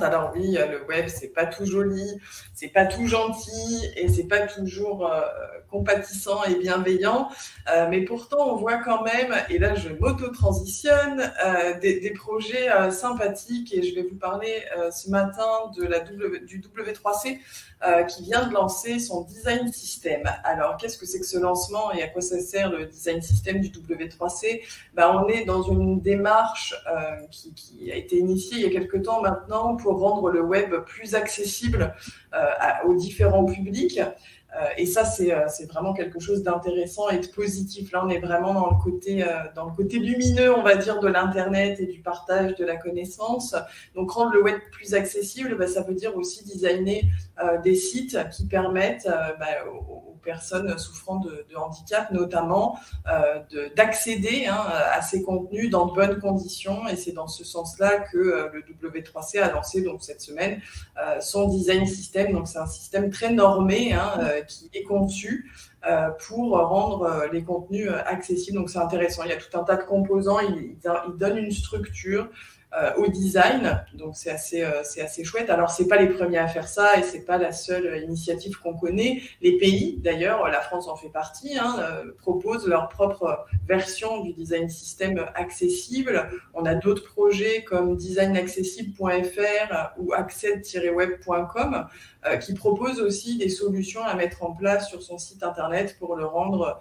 Alors oui, le web, c'est pas tout joli, c'est pas tout gentil et c'est pas toujours compatissant et bienveillant, mais pourtant on voit quand même, et là je m'auto-transitionne, des projets sympathiques, et je vais vous parler ce matin du W3C qui vient de lancer son design system. Alors qu'est-ce que c'est que ce lancement et à quoi ça sert le design system du W3C? On est dans une démarche qui a été initiée il y a quelques temps maintenant pour rendre le web plus accessible aux différents publics. Et ça, c'est vraiment quelque chose d'intéressant et de positif. Là, on est vraiment dans le côté lumineux, on va dire, de l'Internet et du partage de la connaissance. Donc, rendre le web plus accessible, ça veut dire aussi designer des sites qui permettent aux personnes souffrant de handicap, notamment, d'accéder à ces contenus dans de bonnes conditions. Et c'est dans ce sens-là que le W3C a lancé donc cette semaine son design system. Donc, c'est un système très normé qui est conçu pour rendre les contenus accessibles. Donc, c'est intéressant. Il y a tout un tas de composants. Il donne une structure au design, donc c'est assez chouette. Alors c'est pas les premiers à faire ça et c'est pas la seule initiative qu'on connaît. Les pays, d'ailleurs, la France en fait partie, proposent leur propre version du design system accessible. On a d'autres projets comme designaccessible.fr ou acced-web.com qui proposent aussi des solutions à mettre en place sur son site internet pour le rendre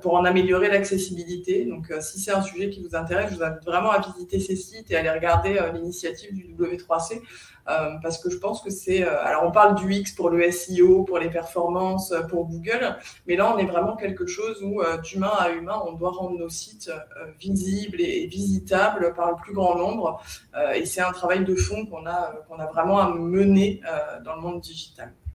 pour en améliorer l'accessibilité. Donc, si c'est un sujet qui vous intéresse, je vous invite vraiment à visiter ces sites et à aller regarder l'initiative du W3C parce que je pense que c'est... alors, on parle du X pour le SEO, pour les performances, pour Google, mais là, on est vraiment quelque chose où, d'humain à humain, on doit rendre nos sites visibles et visitables par le plus grand nombre. Et c'est un travail de fond qu'on a vraiment à mener dans le monde digital.